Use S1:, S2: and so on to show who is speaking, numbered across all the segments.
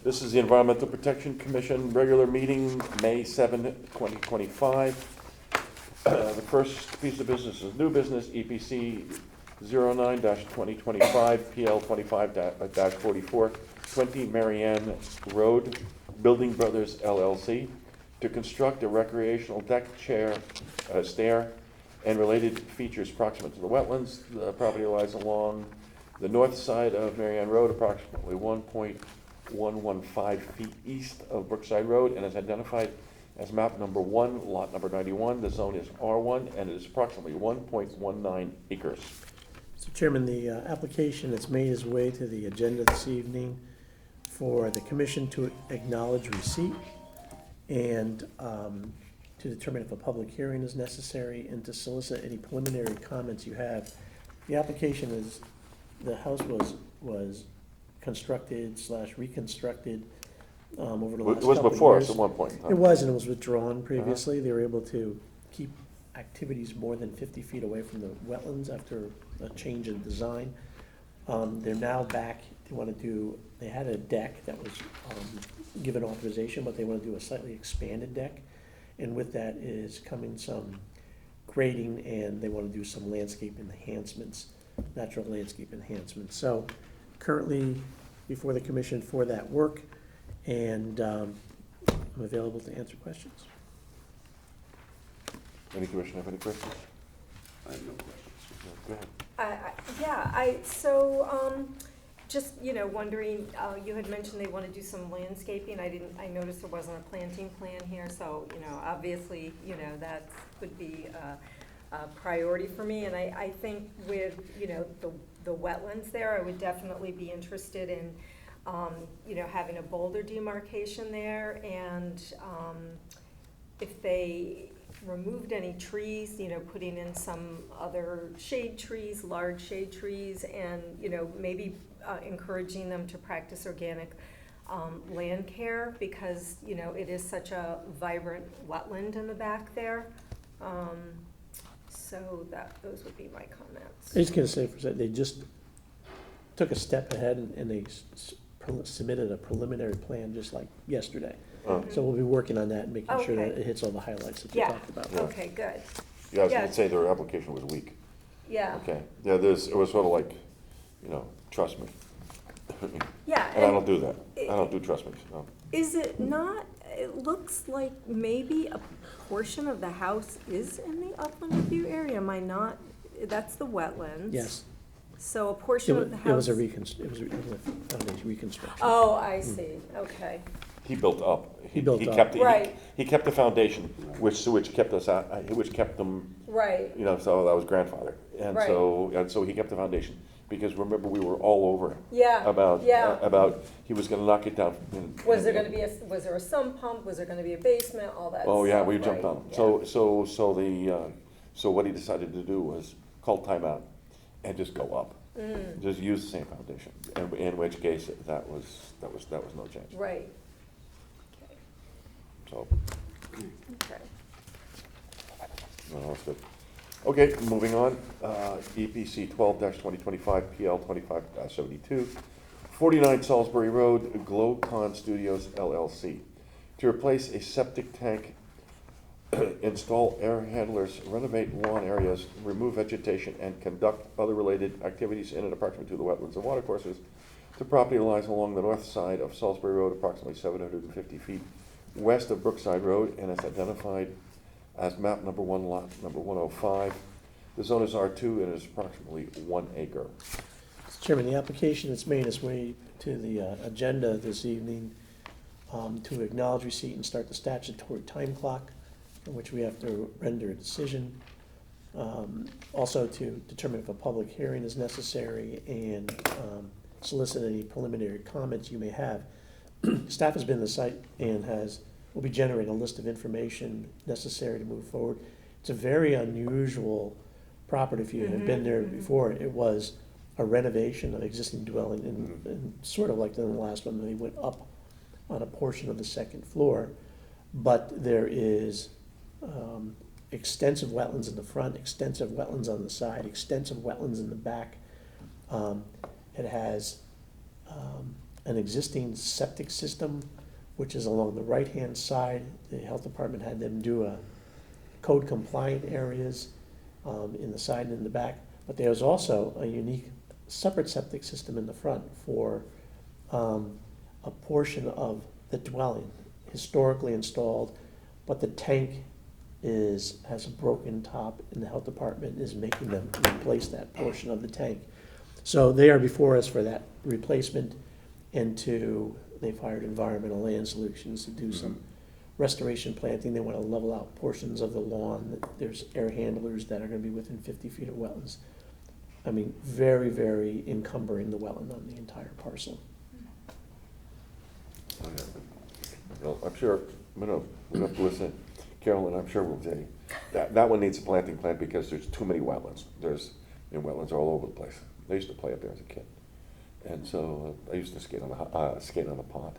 S1: This is the Environmental Protection Commission regular meeting, May 7, 2025. The first piece of business is new business, EPC 09-2025, PL 25-44, 20 Marianne Road, Building Brothers LLC, to construct a recreational deck, stair, and related features proximate to the wetlands. The property lies along the north side of Marianne Road, approximately 1.115 feet east of Brookside Road, and is identified as map number 1, lot number 91. The zone is R1, and it is approximately 1.19 acres.
S2: Mr. Chairman, the application has made its way to the agenda this evening for the commission to acknowledge receipt and to determine if a public hearing is necessary and to solicit any preliminary comments you have. The application is, the house was constructed / reconstructed over the last couple of years.
S1: It was before us at one point in time.
S2: It was, and it was withdrawn previously. They were able to keep activities more than 50 feet away from the wetlands after a change in design. They're now back. They had a deck that was given authorization, but they want to do a slightly expanded deck. And with that is coming some grading, and they want to do some landscape enhancements, natural landscape enhancements. So currently before the commission for that work, and I'm available to answer questions.
S1: Any commissioner have any questions?
S3: I have no questions.
S1: Go ahead.
S4: Just, wondering, you had mentioned they want to do some landscaping. I noticed there wasn't a planting plan here, so, obviously, that would be a priority for me. And I think with, the wetlands there, I would definitely be interested in, having a boulder demarcation there. And if they removed any trees, putting in some other shade trees, large shade trees, and, maybe encouraging them to practice organic land care, because, it is such a vibrant wetland in the back there. So those would be my comments.
S2: I was going to say for a second, they just took a step ahead and they submitted a preliminary plan just like yesterday. So we'll be working on that and making sure that it hits all the highlights that you talked about.
S1: Yeah.
S4: Okay, good.
S1: Yeah, I was going to say their application was weak.
S4: Yeah.
S1: Okay. Yeah, it was sort of like, trust me.
S4: Yeah.
S1: And I don't do that. I don't do trust me. No.
S4: Is it not, it looks like maybe a portion of the house is in the upland review area. Am I not? That's the wetlands.
S2: Yes.
S4: So a portion of the house.
S2: It was a foundation reconstruction.
S4: Oh, I see. Okay.
S1: He built up.
S2: He built up.
S1: He kept the foundation, which kept us out, which kept them.
S4: Right.
S1: So that was grandfather, and
S4: Right.
S1: so he kept the foundation, because remember we were all over him.
S4: Yeah.
S1: About
S4: Yeah.
S1: He was going to knock it down.
S4: Was there going to be was there a sump pump? Was there going to be a basement? All that.
S1: Oh yeah,
S4: stuff,
S1: we jumped
S4: right?
S1: on him.
S4: Yeah.
S1: So what he decided to do was call timeout and just go up.
S4: Mm.
S1: Just use the same foundation. In which case that was no change.
S4: Right.
S1: So.
S4: Okay.
S1: No, that's good. Okay, moving on. EPC 12-2025, PL 25-72, 49 Salisbury Road, Glowcon Studios LLC, to replace a septic tank, install air handlers, renovate lawn areas, remove vegetation, and conduct other related activities in and approximate to the wetlands and watercourses. The property lies along the north side of Salisbury Road, approximately 750 feet west of Brookside Road, and is identified as map number 1, lot number 105. The zone is R2 and is approximately 1 acre.
S2: Mr. Chairman, the application that's made its way to the agenda this evening to acknowledge receipt and start the statutory time clock in which we have to render a decision. Also to determine if a public hearing is necessary and solicit any preliminary comments you may have. Staff has been to the site and will be generating a list of information necessary to move forward. It's a very unusual property. If you have been there before, it was a renovation of existing dwelling, and sort of like the last one, they went up on a portion of the second floor, but there is extensive wetlands in the front, extensive wetlands on the side, extensive wetlands in the back. It has an existing septic system, which is along the right-hand side. The health department had them do a code compliant areas in the side and in the back. But there was also a unique separate septic system in the front for a portion of the dwelling, historically installed, but the tank has a broken top, and the health department is making them replace that portion of the tank. So they are before us for that replacement, and they've hired Environmental Land Solutions to do some restoration planting. They want to level out portions of the lawn. There's air handlers that are going to be within 50 feet of wetlands. I mean, very, very encumbering the wetland on the entire parcel.
S1: Well, I'm sure, we'll have to listen. Carolyn, I'm sure will say, that one needs a planting plan because there's too many wetlands. There's wetlands all over the place. I used to play up there as a kid. And so I used to skate on the pond.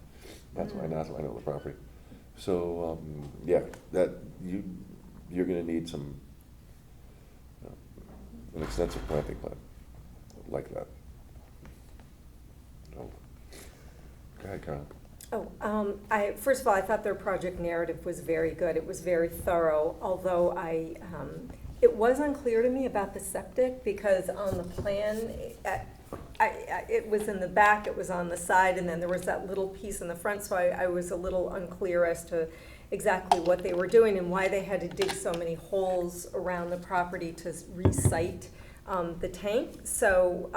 S1: That's why I know the property. So, yeah, you're gonna need an extensive planting plan like that. So, go ahead, Carolyn.
S4: First of all, I thought their project narrative was very good. It was very thorough, although it was unclear to me about the septic, because on the plan, it was in the back, it was on the side, and then there was that little piece in the front, so I was a little unclear as to exactly what they were doing and why they had to dig so many holes around the property to re-site the tank. So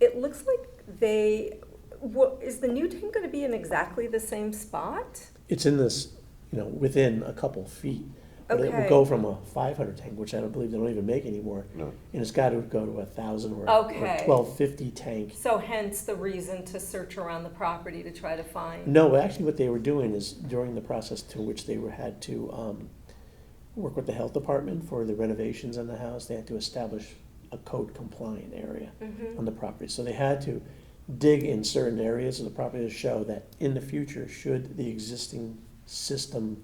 S4: it looks like is the new tank going to be in exactly the same spot?
S2: It's in this, within a couple feet. But it will
S4: Okay.
S2: go from a 500 tank, which I don't believe they don't even make anymore.
S1: No.
S2: And it's got to go to 1,000 or
S4: Okay.
S2: 1,250 tank.
S4: So hence the reason to search around the property to try to find.
S2: No, actually what they were doing is during the process to which they had to work with the health department for the renovations on the house, they had to establish a code compliant area on the property. So they had to dig in certain areas of the property to show that in the future, should the existing system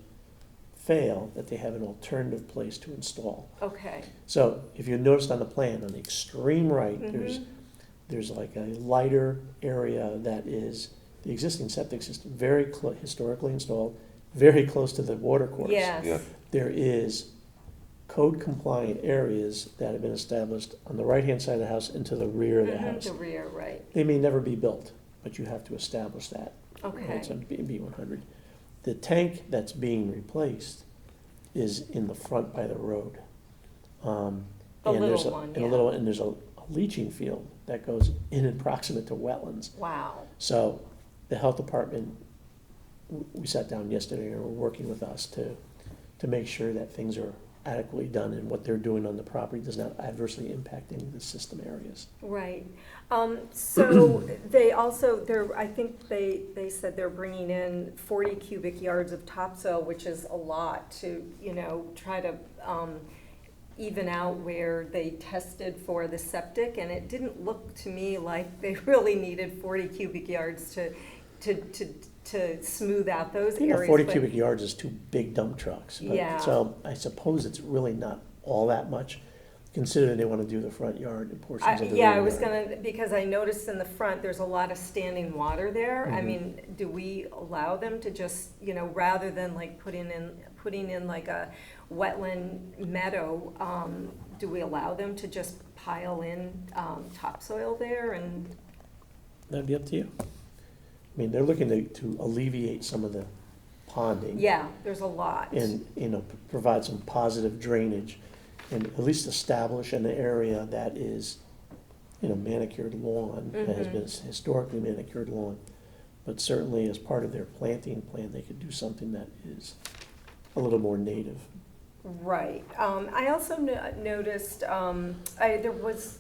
S2: fail, that they have an alternative place to install.
S4: Okay.
S2: So if you noticed on the plan, on the extreme right, there's like a lighter area that is the existing septic system, very historically installed, very close to the water course.
S4: Yes.
S1: Yeah.
S2: There is code compliant areas that have been established on the right-hand side of the house and to the rear of the house.
S4: The rear, right.
S2: They may never be built, but you have to establish that.
S4: Okay.
S2: It's on B100. The tank that's being replaced is in the front by the road.
S4: The
S2: And there's
S4: little one,
S2: and a
S4: yeah.
S2: little, and there's a leaching field that goes in and proximate to wetlands.
S4: Wow.
S2: So the health department, we sat down yesterday and were working with us to make sure that things are adequately done and what they're doing on the property does not adversely impact any of the system areas.
S4: Right. So they also, I think they said they're bringing in 40 cubic yards of topsoil, which is a lot to, try to even out where they tested for the septic. And it didn't look to me like they really needed 40 cubic yards to smooth out those areas.
S2: 40
S4: but-
S2: cubic yards is two big dump trucks. But-
S4: Yeah.
S2: So I suppose it's really not all that much, considering they want to do the front yard and portions of the rear
S4: Yeah, I was
S2: yard.
S4: because I noticed in the front, there's a lot of standing water there. I
S2: Mhm.
S4: mean, do we allow them to just, rather than like putting in like a wetland meadow, do we allow them to just pile in topsoil there and?
S2: That'd be up to you. I mean, they're looking to alleviate some of the ponding.
S4: Yeah, there's a lot.
S2: And, provide some positive drainage and at least establish an area that is, manicured lawn, that has been historically manicured lawn. But certainly as part of their planting plan, they could do something that is a little more native.
S4: Right. I also noticed, there was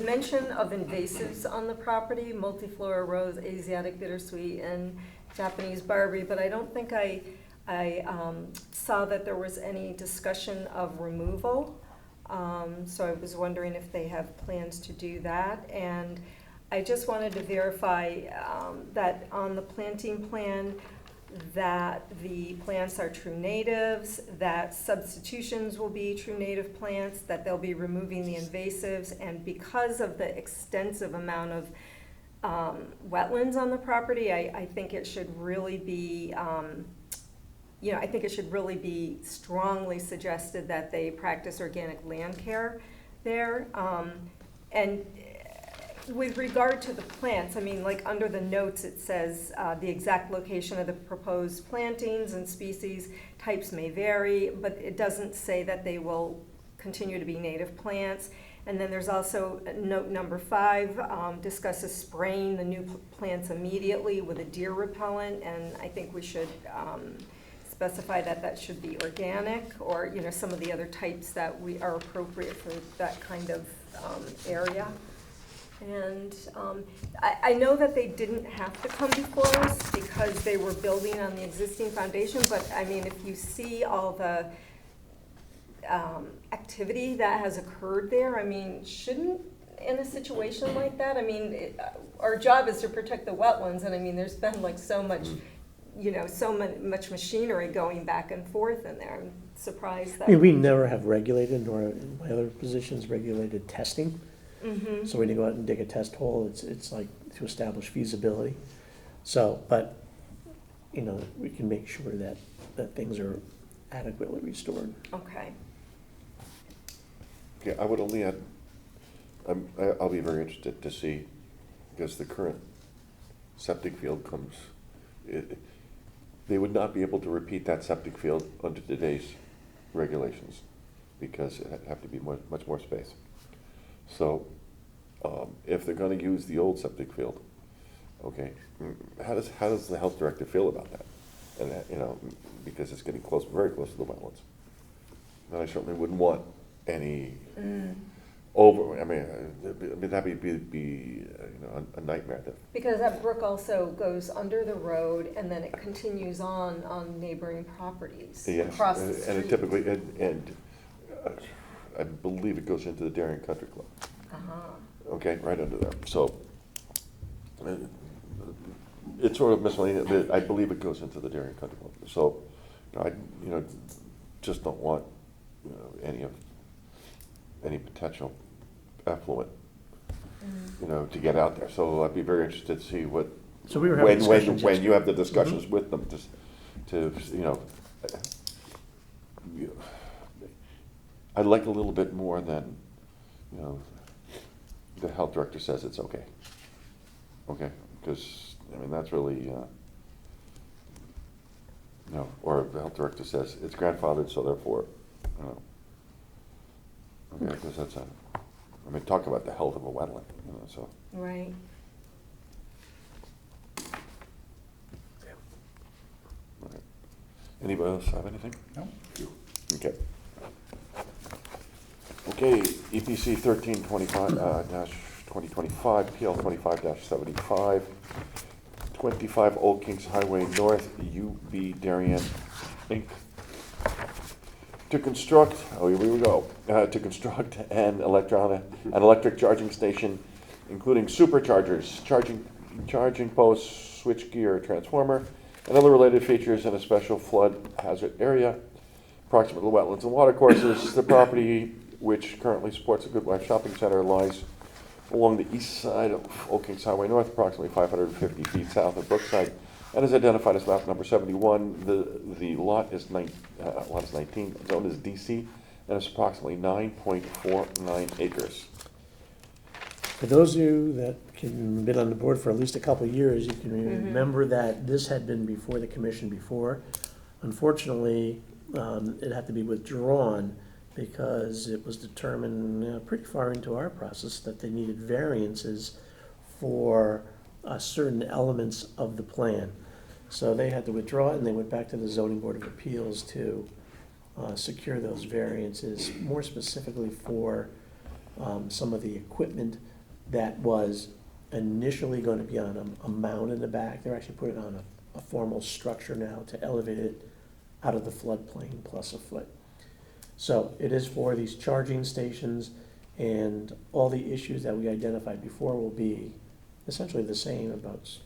S4: mention of invasives on the property, multiflora rose, Asiatic bittersweet, and Japanese barberry, but I don't think I saw that there was any discussion of removal. So I was wondering if they have plans to do that. And I just wanted to verify that on the planting plan, that the plants are true natives, that substitutions will be true native plants, that they'll be removing the invasives, and because of the extensive amount of wetlands on the property. I think it should really be, I think it should really be strongly suggested that they practice organic land care there. And with regard to the plants, I mean, like under the notes, it says the exact location of the proposed plantings and species types may vary, but it doesn't say that they will continue to be native plants. And then there's also note number 5, discusses spraying the new plants immediately with a deer repellent, and I think we should specify that that should be organic, or, some of the other types that we are appropriate for that kind of area. And I know that they didn't have to come before us because they were building on the existing foundation, but I mean, if you see all the activity that has occurred there, I mean, shouldn't, in a situation like that, I mean, our job is to protect the wetlands, and I mean, there's been like so much, much machinery going back and forth in there. I'm surprised that.
S2: I mean, we never have regulated, nor in my other positions, regulated testing.
S4: Mm-hmm.
S2: So when you go out and dig a test hole, it's like to establish feasibility. So, but, we can make sure that things are adequately restored.
S4: Okay.
S1: Okay, I would only add, I'll be very interested to see, because the current septic field comes, they would not be able to repeat that septic field under today's regulations, because it'd have to be much more space. So, if they're gonna use the old septic field, okay, how does the health director feel about that? And, because it's getting close, very close to the wetlands. And I certainly wouldn't want any over, I mean, that'd be a nightmare.
S4: Because that brook also goes under the road and then it continues on neighboring properties
S1: Yes,
S4: across the
S1: and
S4: street.
S1: it typically, and I believe it goes into the Darien Country Club.
S4: Uh-huh.
S1: Okay, right under there. So it's sort of miscellaneous, but I believe it goes into the Darien Country Club. So I, just don't want any potential effluent, to get out there. So I'd be very interested to see what.
S2: So we were having discussions
S1: when you have the
S2: yesterday.
S1: discussions with them, to I'd like a little bit more than, the health director says it's okay. Okay, because, I mean, that's really, or the health director says it's grandfathered, so therefore, okay, because that's talk about the health of a wetland, so.
S4: Right.
S1: All right. Anybody else have anything?
S3: No?
S1: Okay. Okay, EPC 1325-2025, PL 25-75, 25 Old Kings Highway North, UB Darien, Inc. To construct, here we go, to construct an electric charging station, including superchargers, charging posts, switchgear, transformer, and other related features in a special flood hazard area, proximate to wetlands and watercourses. The property, which currently supports a Good Life shopping center, lies along the east side of Old Kings Highway North, approximately 550 feet south of Brookside, and is identified as lot number 71. The lot is 19, zone is DC, and it's approximately 9.49 acres.
S2: For those of you that have been on the board for at least a couple of years, you can remember that this had been before the commission before. Unfortunately, it had to be withdrawn because it was determined pretty far into our process that they needed variances for certain elements of the plan. So they had to withdraw it, and they went back to the Zoning Board of Appeals to secure those variances, more specifically for some of the equipment that was initially going to be on a mound in the back. They're actually putting it on a formal structure now to elevate it out of the floodplain plus a foot. So it is for these charging stations, and all the issues that we identified before will be essentially the same about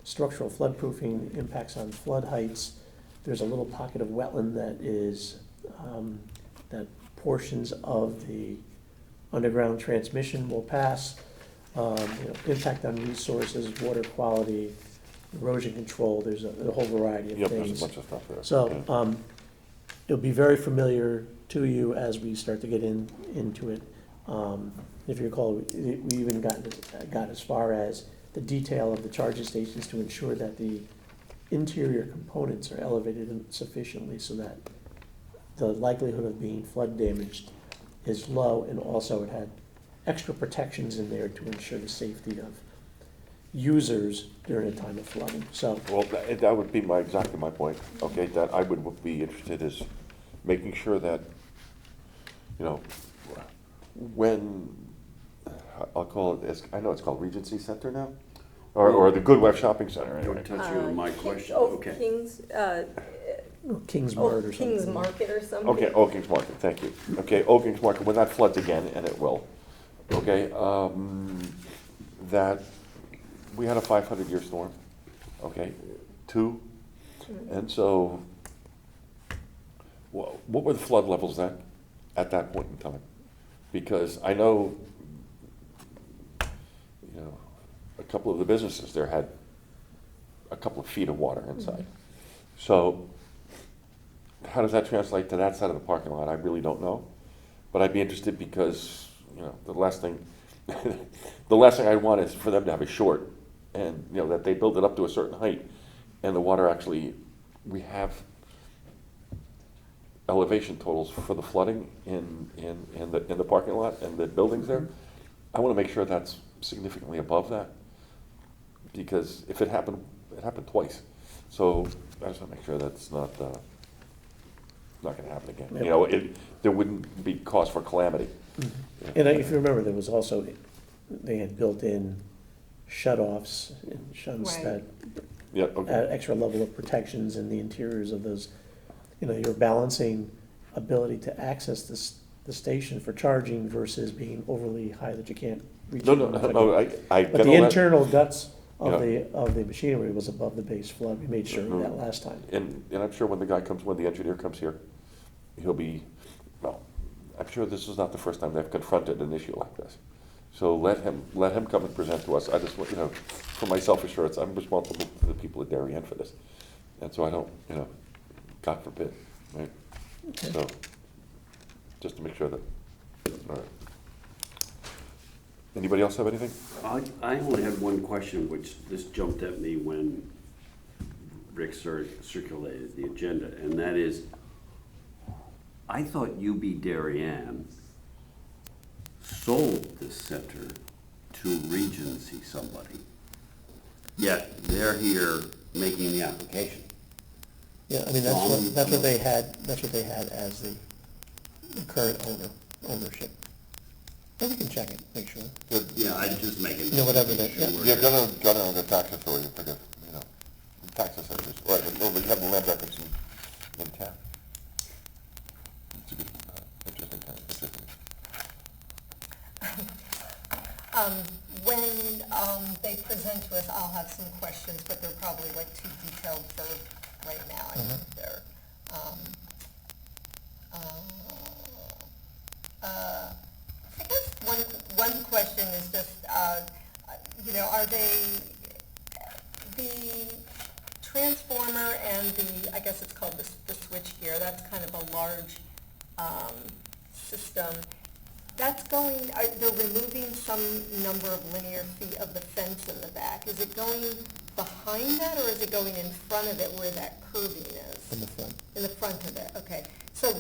S2: structural floodproofing, impacts on flood heights. There's a little pocket of wetland that is, that portions of the underground transmission will pass. impact on resources, water quality, erosion control, there's a whole variety of
S1: Yep, there's a
S2: things.
S1: bunch of stuff there.
S2: So,
S1: Yeah.
S2: it'll be very familiar to you as we start to get into it. If you recall, we even got as far as the detail of the charging stations to ensure that the interior components are elevated sufficiently so that the likelihood of being flood damaged is low, and also it had extra protections in there to ensure the safety of users during a time of flooding. So,
S1: Well, that would be exactly my point, okay, that I would be interested is making sure that, when, I'll call it, I know it's called Regency Center now, or the Good Wife Shopping Center, anyway.
S3: Don't touch on my question,
S4: Oh,
S3: okay.
S2: King's Mart or something.
S4: King's Market or something.
S1: Okay, Oaking's Market, thank you. Okay, Oaking's Market, when that floods again, and it will, okay, that, we had a 500-year storm, okay, 2, and so, what were the flood levels then, at that point in time? Because I know, a couple of the businesses there had a couple of feet of water inside. So, how does that translate to that side of the parking lot? I really don't know. But I'd be interested because, the last thing I want is for them to have a short and, that they build it up to a certain height and the water actually, we have elevation totals for the flooding in the parking lot and the buildings there. I want to make sure that's significantly above that because if it happened twice. So I just want to make sure that's not going to happen again.
S2: Yep.
S1: There wouldn't be cause for calamity.
S2: And if you remember, there was also, they had built in shut-offs and shunts
S4: Right.
S2: that
S1: Yeah, okay.
S2: add extra level of protections in the interiors of those. You're balancing ability to access the station for charging versus being overly high that you can't reach.
S1: No, I
S2: But
S1: get
S2: the
S1: all that.
S2: internal guts of
S1: Yeah.
S2: of the machinery was above the base flood. We made sure of that last time.
S1: And I'm sure when the engineer comes here, he'll be, I'm sure this is not the first time they've confronted an issue like this. So let him come and present to us. I just want, for my self-assurance, I'm responsible to the people at Darien for this. And so I don't, God forbid, right?
S2: Okay.
S1: So, just to make sure that, all right. Anybody else have anything?
S3: I only had one question, which this jumped at me when Rick circulated the agenda, and that is, I thought UB Darien sold this center to Regency somebody, yet they're here making the application.
S2: Yeah, I mean, that's what they had as the current ownership. But we can check it, make sure.
S3: Yeah, I just make it.
S2: Whatever that, yeah.
S1: Yeah, go to the tax authority, forget, tax assessors, right, but you have the land records in town. It's a good, interesting town, interesting.
S5: When they present to us, I'll have some questions, but they're probably like too detailed for right now. I mean, they're, I guess one question is just, are they, the transformer and I guess it's called the switch gear, that's kind of a large system. That's they're removing some number of linear feet of the fence in the back. Is it going behind that, or is it going in front of it where that curving is?
S2: In the front.
S5: In the front of it, okay. So,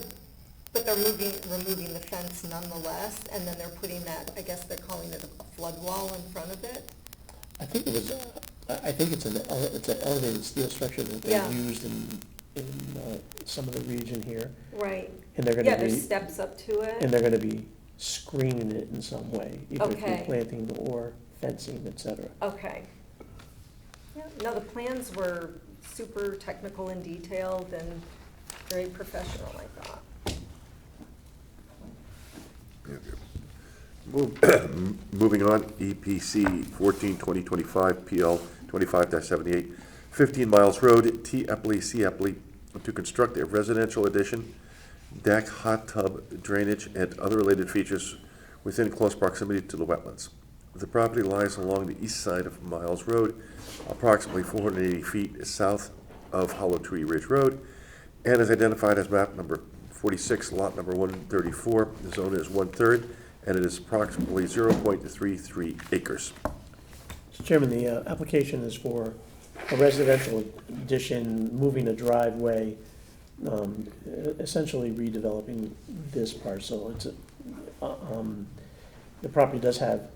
S5: but they're removing the fence nonetheless, and then they're putting that, I guess they're calling it a flood wall in front of it?
S2: I think it's an elevated steel structure that they
S4: Yeah.
S2: used in some of the region here.
S4: Right.
S2: And they're
S4: Yeah,
S2: gonna
S4: there's
S2: be,
S4: steps up to it.
S2: and they're gonna be screening it in some way, either through
S4: Okay.
S2: planting or fencing, et cetera.
S4: Okay. Yeah, no, the plans were super technical and detailed and very professional, I thought.
S1: Moving on, EPC 14-2025, PL 25-78, 15 Miles Road, T. Epley, C. Epley, to construct a residential addition, deck, hot tub, drainage, and other related features within close proximity to the wetlands. The property lies along the east side of Miles Road, approximately 480 feet south of Hollow Tree Ridge Road, and is identified as map number 46, lot number 134. The zone is 1/3, and it is approximately 0.33 acres.
S2: Mr. Chairman, the application is for a residential addition, moving a driveway, essentially redeveloping this parcel. The property does have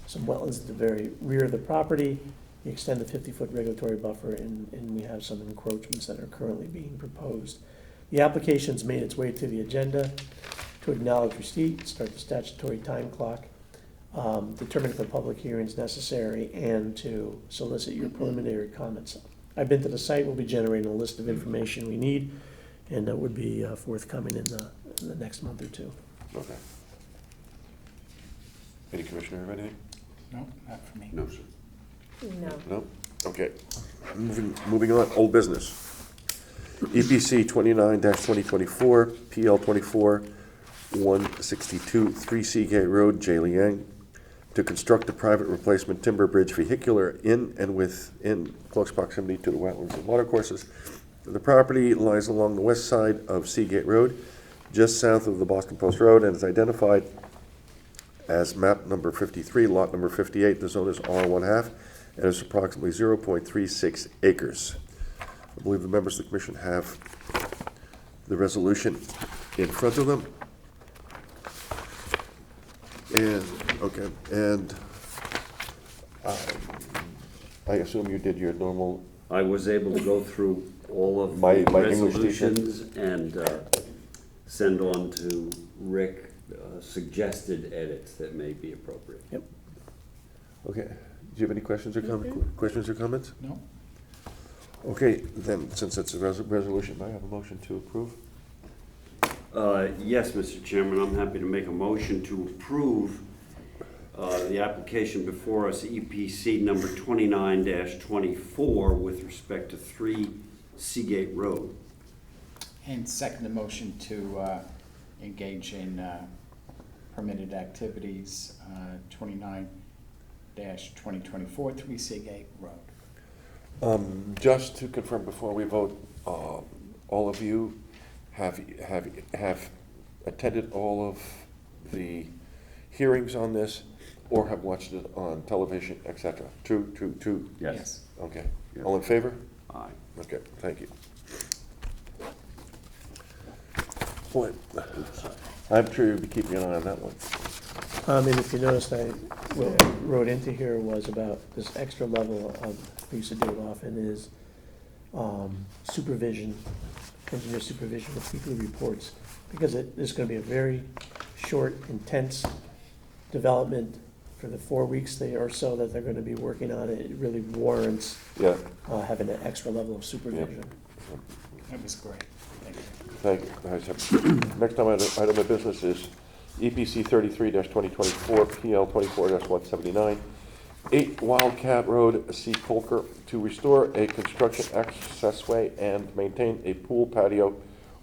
S2: some wetlands at the very rear of the property. We extend the 50-foot regulatory buffer, and we have some encroachments that are currently being proposed. The application's made its way to the agenda to acknowledge receipt, start the statutory time clock, determine if a public hearing is necessary, and to solicit your preliminary comments. I've been to the site. We'll be generating a list of information we need, and that would be forthcoming in the next month or two.
S1: Okay. Any commissioner have anything?
S6: No, not for me.
S3: No, sir.
S4: No.
S1: No? Okay. Moving on, old business. EPC 29-2024, PL 24-162, 3 Seagate Road, Jialiang, to construct a private replacement timber bridge vehicular in and within close proximity to the wetlands and watercourses. The property lies along the west side of Seagate Road, just south of the Boston Post Road, and is identified as map number 53, lot number 58. The zone is R1/2, and is approximately 0.36 acres. I believe the members of the commission have the resolution in front of them. And, okay, and I assume you did your normal,
S3: I was able to go through all of
S1: My
S3: the
S1: English teacher.
S3: resolutions and send on to Rick suggested edits that may be appropriate.
S2: Yep.
S1: okay. Do you have any questions or comments?
S6: No?
S1: Okay, then, since it's a resolution, I have a motion to approve.
S3: Yes, Mr. Chairman, I'm happy to make a motion to approve the application before us, EPC number 29-24, with respect to 3 Seagate Road.
S6: And second the motion to engage in permitted activities, 29-2024, 3 Seagate Road.
S1: Just to confirm before we vote, all of you have attended all of the hearings on this, or have watched it on television, etc. True.
S3: Yes.
S1: Okay.
S3: Yes.
S1: All in favor?
S3: Aye.
S1: Okay, thank you. Boy, I'm sure you'll be keeping an eye on that one.
S2: And if you noticed, what I wrote into here was about this extra level of, we used to do it often, is supervision, engineer supervision with weekly reports, because there's gonna be a very short, intense development for the 4 weeks or so that they're gonna be working on it. It really warrants
S1: Yeah,
S2: having an extra level of supervision.
S6: That was great. Thank you.
S1: thank you. Next item of business is EPC 33-2024, PL 24-179, 8 Wildcat Road, C. Polker, to restore a construction accessway and maintain a pool patio,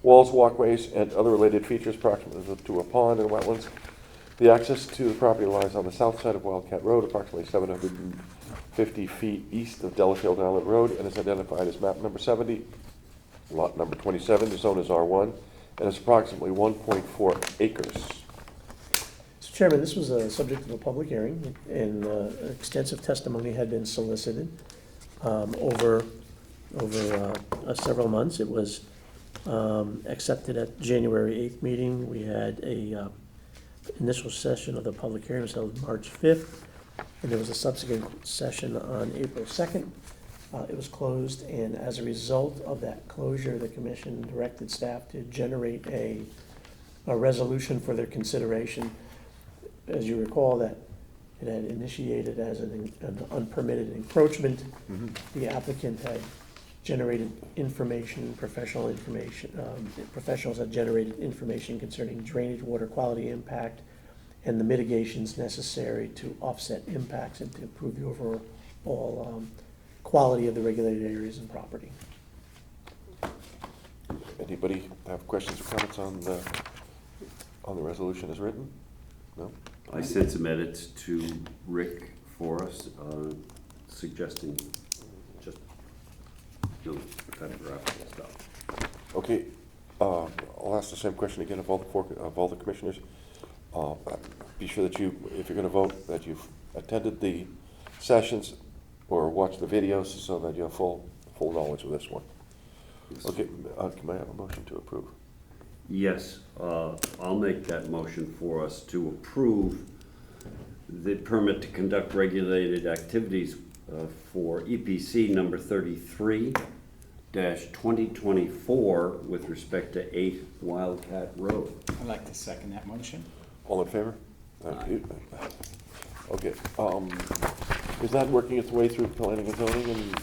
S1: walls, walkways, and other related features proximate to a pond and wetlands. The access to the property lies on the south side of Wildcat Road, approximately 750 feet east of Delafield Island Road, and is identified as map number 70, lot number 27. The zone is R1, and is approximately 1.4 acres.
S2: Mr. Chairman, this was a subject of a public hearing, and extensive testimony had been solicited over several months. It was accepted at January 8th meeting. We had a initial session of the public hearing was held March 5th, and there was a subsequent session on April 2nd. It was closed, and as a result of that closure, the commission directed staff to generate a resolution for their consideration. As you recall, that it had initiated as an unpermitted encroachment. The applicant had generated information, professionals had generated information concerning drainage, water quality impact, and the mitigations necessary to offset impacts and to improve the overall quality of the regulated areas and property.
S1: Anybody have questions or comments on the resolution as written? No?
S3: I sent some edits to Rick for us, suggesting just, kind of graphical stuff.
S1: Okay, I'll ask the same question again of all the commissioners. Be sure that you, if you're gonna vote, that you've attended the sessions or watched the videos so that you have full knowledge of this one. Okay, can I have a motion to approve?
S3: Yes, I'll make that motion for us to approve the permit to conduct regulated activities for EPC number 33-2024 with respect to 8 Wildcat Road.
S6: I'd like to second that motion.
S1: All in favor? Thank you. Okay, is that working its way through planning and zoning and?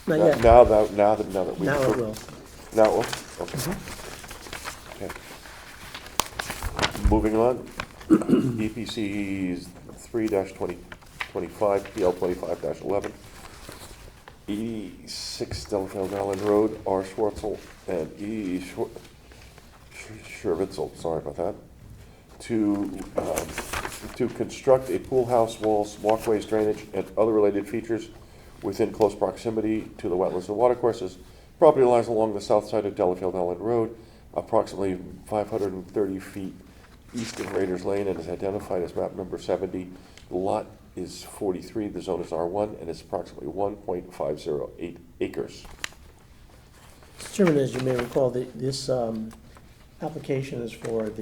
S2: Not yet.
S1: Now that we.
S2: Now it will.
S1: Now it will? Okay. Okay. Moving on, EPCs 3-2025, PL 25-11, 86 Delafield Island Road, R. Schwartzel and E. Scherwitzel, sorry about that, to construct a pool house, walls, walkways, drainage, and other related features within close proximity to the wetlands and watercourses. Property lies along the south side of Delafield Island Road, approximately 530 feet east of Raiders Lane, and is identified as map number 70. The lot is 43, the zone is R1, and it's approximately 1.508 acres.
S2: Mr. Chairman, as you may recall, this application is for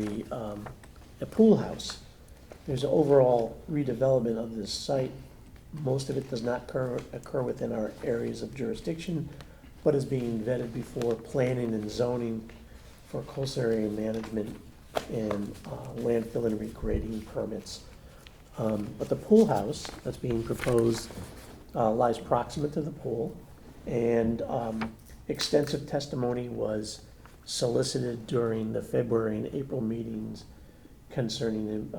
S2: a pool house. There's an overall redevelopment of this site. Most of it does not occur within our areas of jurisdiction, but is being vetted before planning and zoning for coastal area management and landfill and regrading permits. But the pool house that's being proposed lies proximate to the pool, and extensive testimony was solicited during the February and April meetings concerning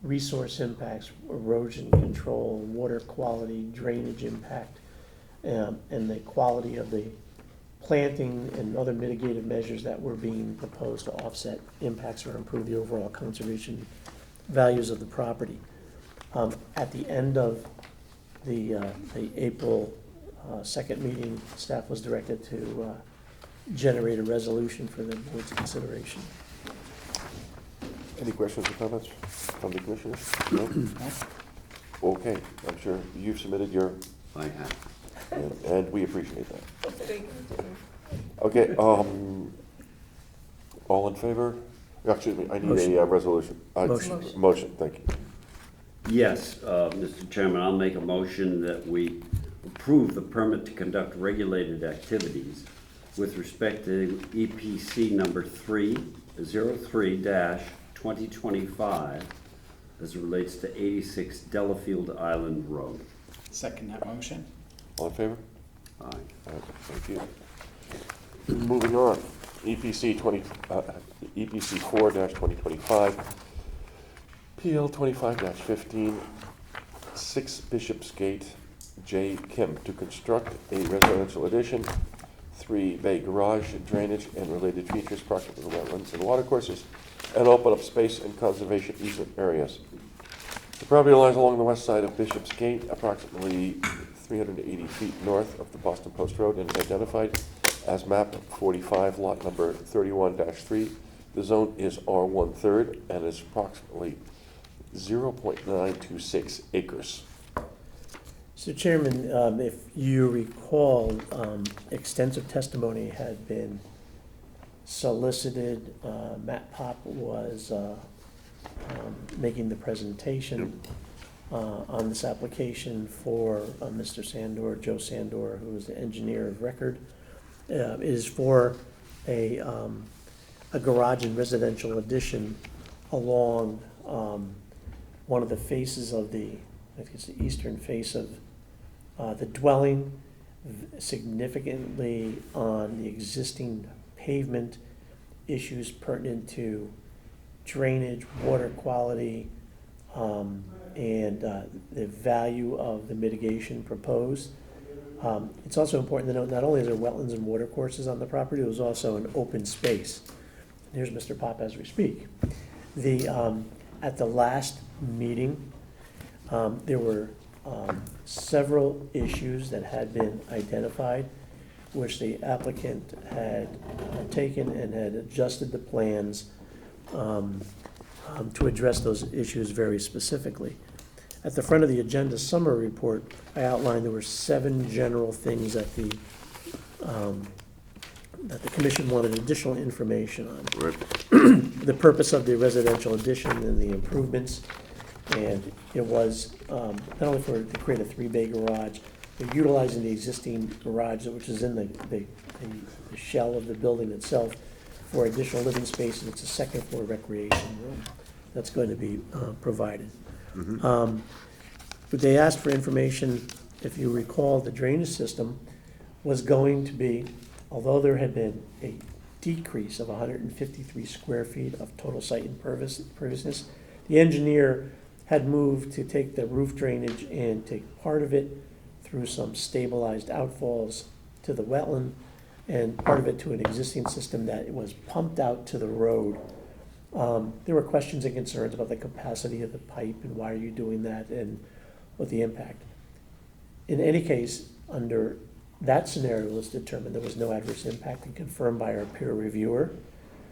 S2: resource impacts, erosion control, water quality, drainage impact, and the quality of the planting and other mitigative measures that were being proposed to offset impacts or improve the overall conservation values of the property. At the end of the April 2nd meeting, staff was directed to generate a resolution for the board's consideration.
S1: Any questions or comments from the commissioners? No? Okay, I'm sure you've submitted your,
S3: I have.
S1: and we appreciate that.
S4: Thank you.
S1: Okay, all in favor? Excuse me, I need a resolution.
S2: Motion.
S1: Motion, thank you.
S3: Yes, Mr. Chairman, I'll make a motion that we approve the permit to conduct regulated activities with respect to EPC number 303-2025 as it relates to 86 Delafield Island Road.
S6: Second that motion.
S1: All in favor?
S3: Aye.
S1: Thank you. Moving on, EPC 4-2025, PL 25-15, 6 Bishopsgate, J. Kim, to construct a residential addition, 3-bay garage, drainage, and related features proximate to the wetlands and watercourses, and open up space and conservation easement areas. The property lies along the west side of Bishopsgate, approximately 380 feet north of the Boston Post Road, and is identified as map 45, lot number 31-3. The zone is R1/3 and is approximately 0.926 acres.
S2: So Chairman, if you recall, extensive testimony had been solicited. Matt Pop was making the presentation on this application for Mr. Sandor, Joe Sandor, who is the engineer of record. Is for a garage and residential addition along one of the faces of I think it's the eastern face of the dwelling, significantly on the existing pavement, issues pertinent to drainage, water quality, and the value of the mitigation proposed. It's also important to note, not only is there wetlands and water courses on the property, it was also an open space. Here's Mr. Pop as we speak. At the last meeting, there were several issues that had been identified, which the applicant had taken and had adjusted the plans to address those issues very specifically. At the front of the agenda summary report, I outlined there were 7 general things that the commission wanted additional information on.
S3: Right.
S2: The purpose of the residential addition and the improvements, and it was not only to create a 3-bay garage, but utilizing the existing garage, which is in the shell of the building itself, for additional living space, and it's a second floor recreation room that's going to be provided. But they asked for information, if you recall, the drainage system was going to be, although there had been a decrease of 153 square feet of total site imperviousness, the engineer had moved to take the roof drainage and take part of it through some stabilized outfalls to the wetland, and part of it to an existing system that was pumped out to the road. There were questions and concerns about the capacity of the pipe and why are you doing that and what the impact. In any case, under that scenario, it was determined there was no adverse impact and confirmed by our peer reviewer,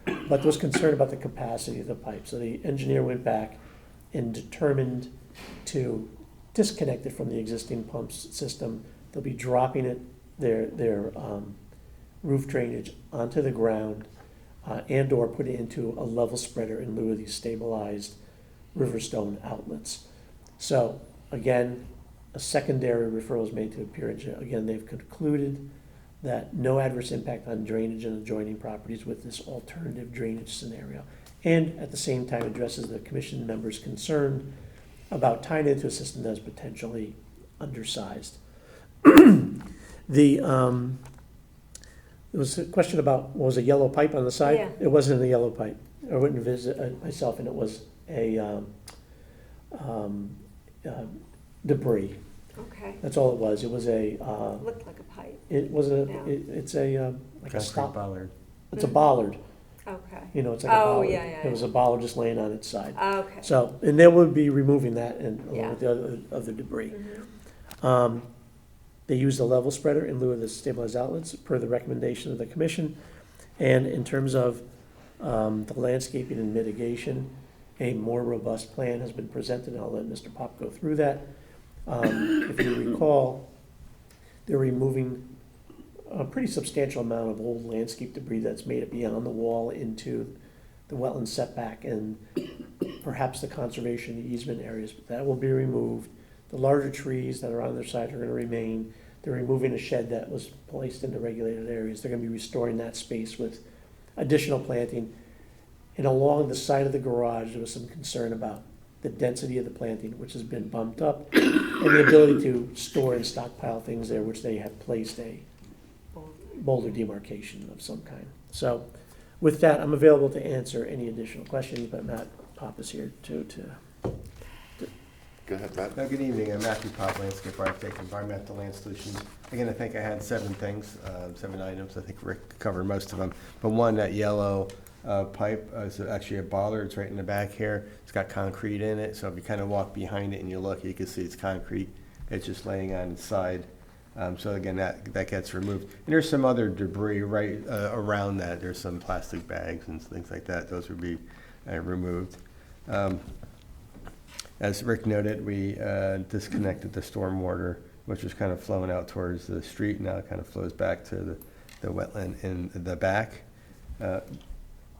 S2: but there was concern about the capacity of the pipe. So the engineer went back and determined to disconnect it from the existing pump system. They'll be dropping it, their roof drainage onto the ground, and or put it into a level spreader in lieu of these stabilized Riverstone outlets. So again, a secondary referral is made to a peer engineer. Again, they've concluded that no adverse impact on drainage and adjoining properties with this alternative drainage scenario. And at the same time addresses the commission members' concern about tying into a system that is potentially undersized. There was a question about, was a yellow pipe on the side?
S4: Yeah.
S2: It wasn't a yellow pipe. I went and visited myself, and it was a debris.
S4: Okay,
S2: That's all it was. It was a,
S4: looked like a pipe,
S2: it was a,
S4: Yeah.
S2: it's a, like a
S6: Concrete
S2: stop.
S6: bollard.
S2: It's a bollard,
S4: okay.
S2: you know, it's like a
S4: Oh,
S2: bollard.
S4: yeah, yeah,
S2: It was a bollard just laying on its side.
S4: Okay.
S2: So, and they will be removing that and along
S4: Yeah.
S2: with the other debris.
S4: Mhm.
S2: They used a level spreader in lieu of the stabilized outlets per the recommendation of the commission. And in terms of the landscaping and mitigation, a more robust plan has been presented, and I'll let Mr. Pop go through that. If you recall, they're removing a pretty substantial amount of old landscape debris that's made it beyond the wall into the wetland setback and perhaps the conservation easement areas, but that will be removed. The larger trees that are on their side are gonna remain. They're removing a shed that was placed into regulated areas. They're gonna be restoring that space with additional planting. And along the side of the garage, there was some concern about the density of the planting, which has been bumped up, and the ability to store and stockpile things there, which they have placed a boulder demarcation of some kind. So with that, I'm available to answer any additional questions, but Matt Pop is here to
S1: Go ahead, Matt.
S7: Good evening, I'm Matthew Pop, landscape architect, Environmental Land Solutions. Again, I think I had 7 things, 7 items. I think Rick covered most of them. But one, that yellow pipe is actually a bollard. It's right in the back here. It's got concrete in it, so if you kind of walk behind it and you look, you can see it's concrete. It's just laying on its side. So again, that gets removed. And there's some other debris right around that. There's some plastic bags and things like that. Those would be removed. As Rick noted, we disconnected the stormwater, which was kind of flowing out towards the street. Now it kind of flows back to the wetland in the back.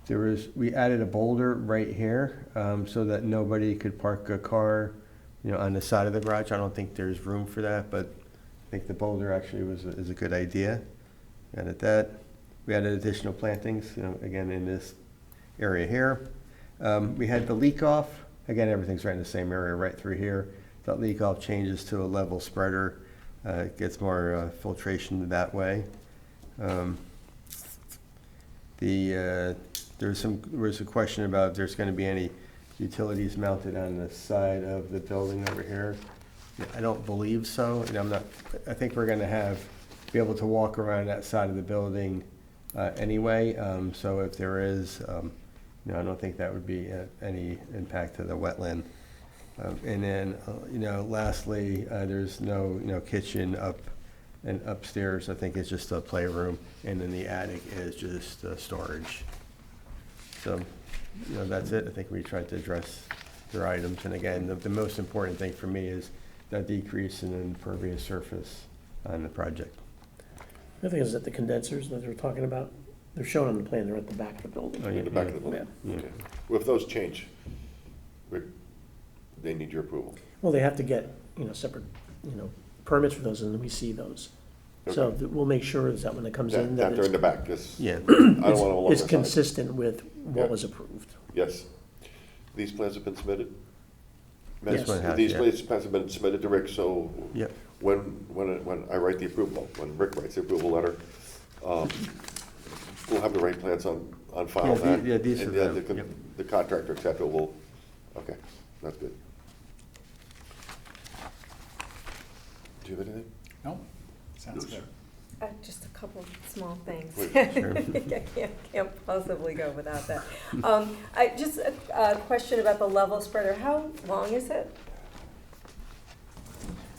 S7: We added a boulder right here so that nobody could park a car, on the side of the garage. I don't think there's room for that, but I think the boulder actually is a good idea. Added that. We added additional plantings, again in this area here. We had the leak off. Again, everything's right in the same area right through here. That leak off changes to a level spreader. Gets more filtration that way. There was a question about if there's going to be any utilities mounted on the side of the building over here. I don't believe so. I think we're going to be able to walk around that side of the building anyway. So if there is, I don't think that would be any impact to the wetland. And then, lastly, there's no, kitchen up and upstairs. I think it's just a playroom, and then the attic is just storage. So, that's it. I think we tried to address their items. And again, the most important thing for me is that decrease in impervious surface on the project.
S2: The other thing is that the condensers that they're talking about, they're shown on the plan, they're at the back of the building.
S7: Oh,
S1: In the back of the building?
S7: Yeah.
S1: Okay. Well, if those change, they need your approval.
S2: Well, they have to get, separate, permits for those, and then we see those. So
S1: Okay.
S2: we'll make sure is that when it comes in,
S1: That
S2: that
S1: they're in the back, 'cause
S7: Yeah.
S1: I don't want to along
S2: it's
S1: the side.
S2: consistent with
S1: Yeah.
S2: what was approved.
S1: Yes. These plans have been submitted?
S2: This one
S7: has,
S1: These
S7: yeah.
S1: plans have been submitted to Rick, so
S7: Yep.
S1: when I write the approval, when Rick writes the approval letter, we'll have the right plans on file
S7: Yeah,
S1: then.
S7: yeah, these
S1: And
S7: are
S1: then
S7: them, yep.
S1: the contractor, et cetera, will, okay, that's good. Do you have anything?
S6: No, sounds good.
S4: Just a couple of small things.
S1: Please.
S7: Sure.
S4: I can't possibly go without that. Just a question about the level spreader. How long is it?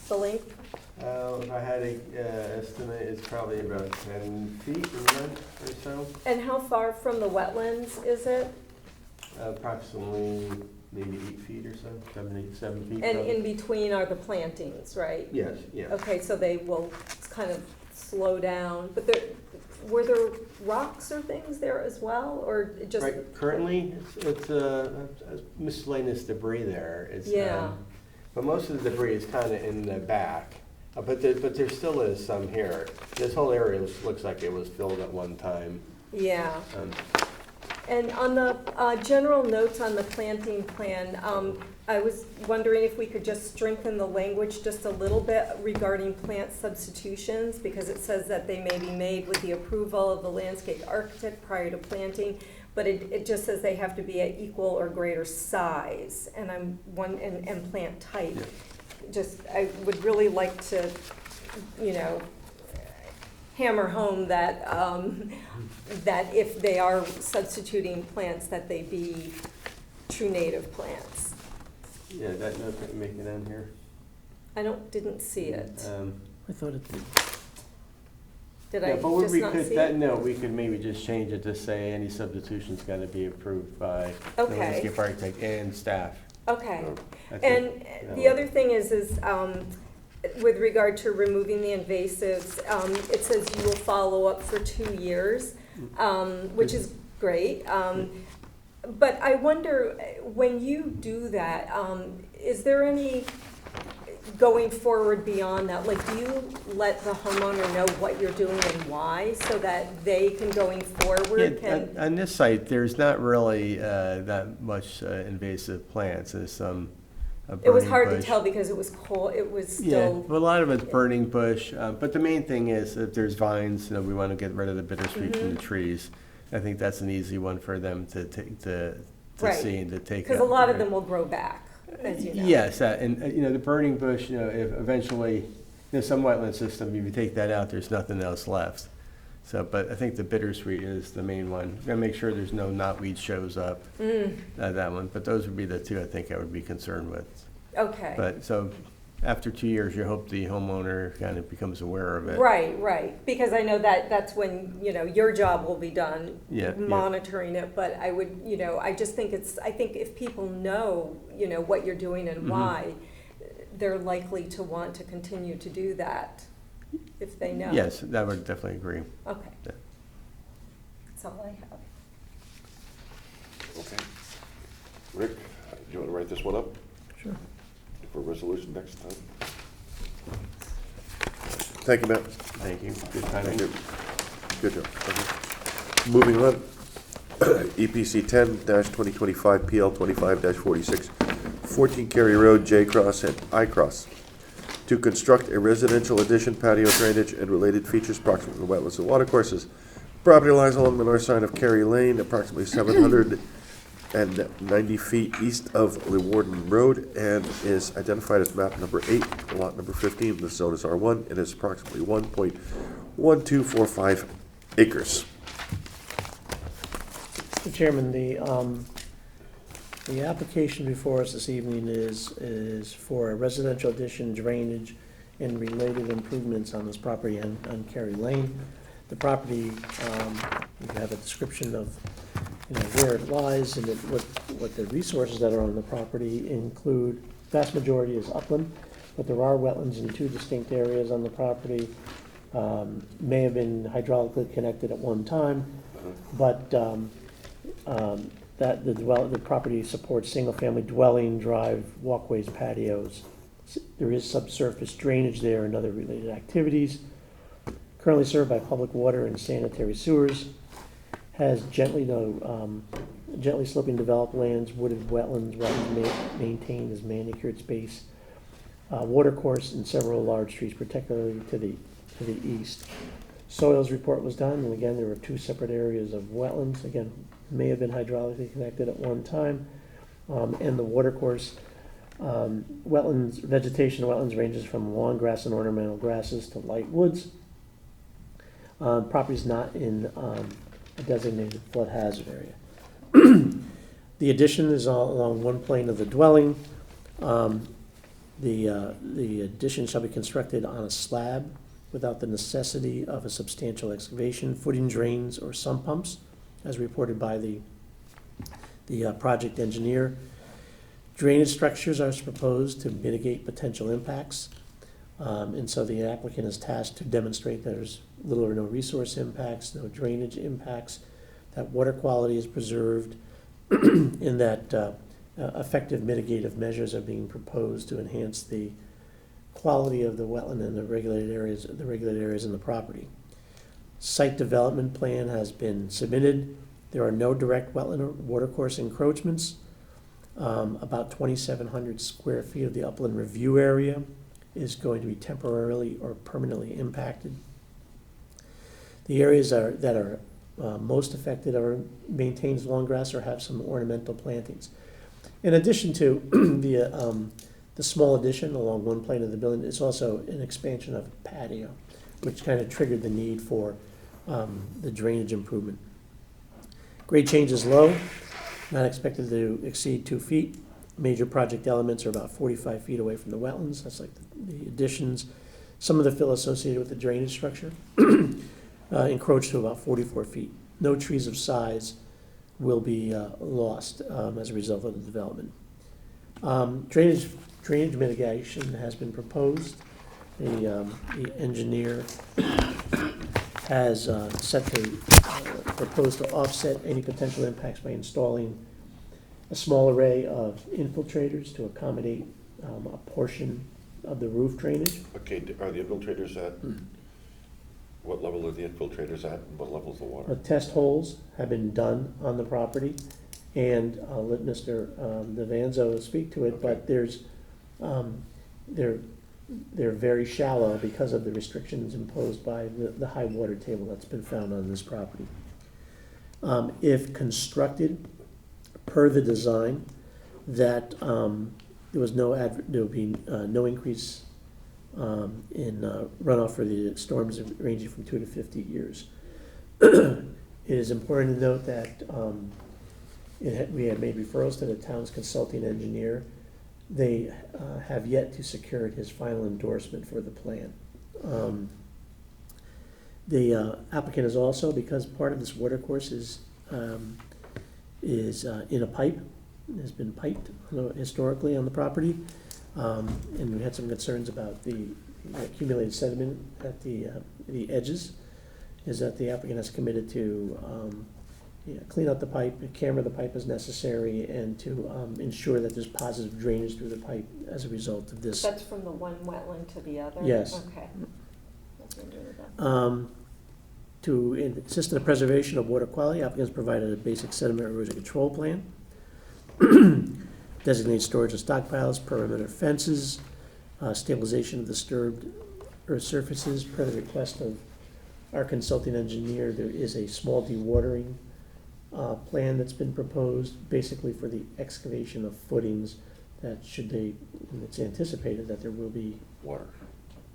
S4: The length?
S7: If I had a estimate, it's probably about 10 feet in length or so.
S4: And how far from the wetlands is it?
S7: Approximately maybe 8 feet or so, 7 feet.
S4: And
S7: probably.
S4: in between are the plantings, right?
S7: Yes, yeah.
S4: Okay, so they will kind of slow down, but were there rocks or things there as well, or just?
S7: Right, currently, it's miscellaneous debris there. It's,
S4: Yeah.
S7: But most of the debris is kind of in the back, but there still is some here. This whole area looks like it was filled at one time.
S4: Yeah.
S7: Um,
S4: And on the general notes on the planting plan, I was wondering if we could just strengthen the language just a little bit regarding plant substitutions, because it says that they may be made with the approval of the landscape architect prior to planting, but it just says they have to be at equal or greater size, and and plant type.
S7: Yeah.
S4: I would really like to, hammer home that, that if they are substituting plants, that they be true native plants.
S7: Yeah, that note that you make it in here.
S4: Didn't see it.
S2: I thought it did.
S4: Did
S7: Yeah,
S4: I
S7: but
S4: just
S7: we
S4: not
S7: could,
S4: see
S7: that
S4: it?
S7: note, we could maybe just change it to say any substitution's gotta be approved by the
S4: Okay.
S7: landscape architect and staff.
S4: Okay.
S7: I think
S4: And
S7: that
S4: the
S7: would-
S4: other thing is with regard to removing the invasives, it says you will follow up for 2 years, which is great. But I wonder, when you do that, is there any going forward beyond that? Like, do you let the homeowner know what you're doing and why, so that they can, going forward,
S7: Yeah, on this site, there's not really that much invasive plants. There's some
S4: It was
S7: burning
S4: hard to
S7: bush.
S4: tell because it was cold, it was
S7: Yeah,
S4: still,
S7: but a lot of it's burning bush. But the main thing is if there's vines, we want to get rid of the bittersweet from the trees. I think that's an easy one for them to take to
S4: Right.
S7: see and to take.
S4: because a
S7: out.
S4: lot of them will grow back, as you know.
S7: Yes, and the burning bush, if eventually, some wetland system, if you take that out, there's nothing else left. So, but I think the bittersweet is the main one. Gotta make sure there's no knotweed shows up, that one. But those would be the two I think I would be concerned with.
S4: Okay.
S7: But, so, after 2 years, you hope the homeowner kind of becomes aware of it.
S4: Right, because I know that that's when, your job will be done,
S7: Yeah, yeah.
S4: monitoring it, but I would, I just think I think if people know, what you're doing and why, they're likely to want to continue to do that, if they know.
S7: Yes, I would definitely agree.
S4: Okay.
S7: Yeah.
S4: That's all I have.
S1: Okay. Rick, do you want to write this one up
S2: Sure.
S1: for resolution next time? Thank you, Matt.
S7: Thank you. Good
S1: Thank
S7: timing.
S1: you. Good job. Okay. Moving on, EPC 10-2025, PL 25-46, 14 Cary Road, J Cross and I Cross, to construct a residential addition, patio drainage, and related features proximate to wetlands and watercourses. Property lies along the north side of Cary Lane, approximately 790 feet east of Lewarden Road, and is identified as map number 8, lot number 15. The zone is R1. It is approximately 1.1245 acres.
S2: Mr. Chairman, the application before us this evening is for a residential addition, drainage, and related improvements on this property on Kerry Lane. The property, we have a description of, where it lies and what the resources that are on the property include. Vast majority is upland, but there are wetlands in two distinct areas on the property. May have been hydraulically connected at one time, but that the property supports single-family dwelling, drive, walkways, patios. There is subsurface drainage there and other related activities. Currently served by public water and sanitary sewers. Has gently sloping developed lands, wooded wetlands maintained as manicured space, water course, and several large trees, particularly to the east. Soils report was done, and again, there were two separate areas of wetlands. Again, may have been hydraulically connected at one time. And the water course, wetlands, vegetation of wetlands ranges from long grass and ornamental grasses to light woods. Property is not in a designated flood hazard area. The addition is all along one plane of the dwelling. The addition shall be constructed on a slab without the necessity of a substantial excavation, footing drains, or sump pumps, as reported by the project engineer. Drainage structures are proposed to mitigate potential impacts. And so the applicant is tasked to demonstrate there's little or no resource impacts, no drainage impacts, that water quality is preserved, and that effective mitigative measures are being proposed to enhance the quality of the wetland and the regulated areas in the property. Site development plan has been submitted. There are no direct wetland or watercourse encroachments. About 2,700 square feet of the upland review area is going to be temporarily or permanently impacted. The areas that are most affected are maintains long grass or have some ornamental plantings. In addition to the small addition along one plane of the building, it's also an expansion of patio, which kind of triggered the need for the drainage improvement. Grade change is low, not expected to exceed 2 feet. Major project elements are about 45 feet away from the wetlands. That's like the additions. Some of the fill associated with the drainage structure encroach to about 44 feet. No trees of size will be lost as a result of the development. Drainage mitigation has been proposed. The engineer has set to propose to offset any potential impacts by installing a small array of infiltrators to accommodate a portion of the roof drainage.
S1: Okay, are the infiltrators at, what level are the infiltrators at, and what level is the water?
S2: Test holes have been done on the property, and I'll let Mr. Devanzo speak to it, but there's, they're very shallow because of the restrictions imposed by the high water table that's been found on this property. If constructed per the design, that there will be no increase in runoff for the storms ranging from 2 to 50 years. It is important to note that we had made referrals to the town's consulting engineer. They have yet to secure his final endorsement for the plan. The applicant is also, because part of this water course is in a pipe, has been piped historically on the property, and we had some concerns about the accumulated sediment at the edges, is that the applicant has committed to clean out the pipe, camber the pipe as necessary, and to ensure that there's positive drainage through the pipe as a result of this.
S4: That's from the one wetland to the other?
S2: Yes.
S4: Okay. Nothing to do with that.
S2: To assist in the preservation of water quality, applicants provided a basic sediment erosion control plan. Designated storage of stockpiles, perimeter fences, stabilization of disturbed earth surfaces. Per the request of our consulting engineer, there is a small dewatering plan that's been proposed, basically for the excavation of footings that it's anticipated that there will be
S1: Water.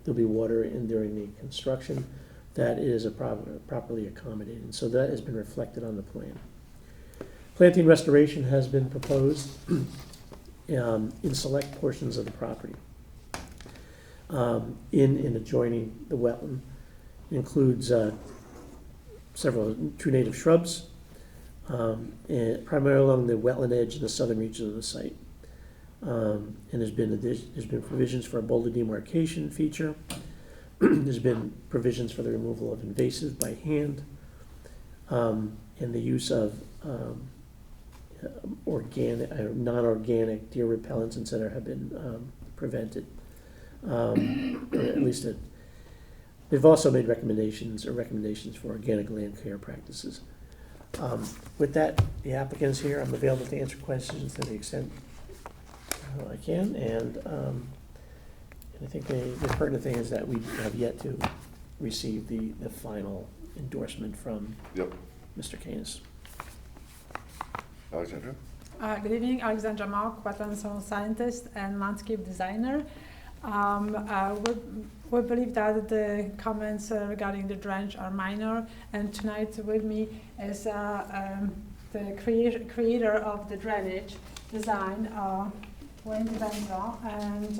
S2: there'll be water in during the construction. That is properly accommodated, and so that has been reflected on the plan. Planting restoration has been proposed in select portions of the property. In and adjoining the wetland. It includes several true native shrubs, and primarily along the wetland edge in the southern reaches of the site. And there's been provisions for a boulder demarcation feature. There's been provisions for the removal of invasive by hand, and the use of organic, non-organic deer repellents, etc., have been prevented. Or at least they've also made recommendations for organic land care practices. With that, the applicant's here. I'm available to answer questions to the extent I can, and I think the pertinent thing is that we have yet to receive the final endorsement from
S1: Yep.
S2: Mr. Canis.
S1: Alexandra?
S8: Good evening, Alexandra Mark, wetland soil scientist and landscape designer. We believe that the comments regarding the drainage are minor, and tonight with me is the creator of the drainage design, Enviro, and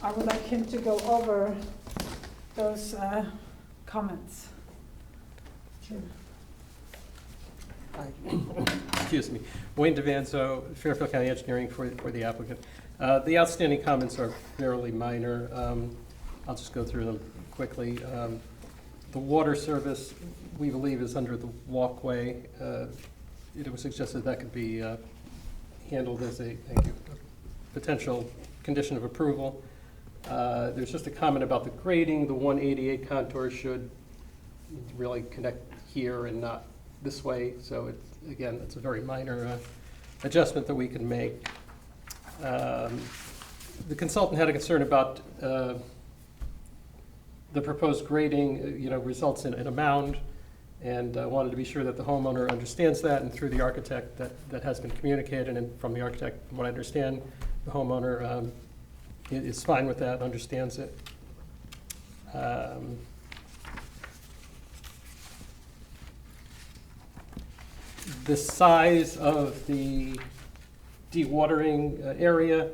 S8: I would like him to go over those comments.
S9: Excuse me. Wayne DeVanzo, Fairfield County Engineering for the applicant. The outstanding comments are fairly minor. I'll just go through them quickly. The water service, we believe, is under the walkway. It was suggested that could be handled as a potential condition of approval. There's just a comment about the grading. The 188 contour should really connect here and not this way. So it's, again, it's a very minor adjustment that we can make. The consultant had a concern about the proposed grading, results in a mound, and wanted to be sure that the homeowner understands that, and through the architect that has been communicated, and from the architect, from what I understand, the homeowner is fine with that, understands it. The size of the dewatering area,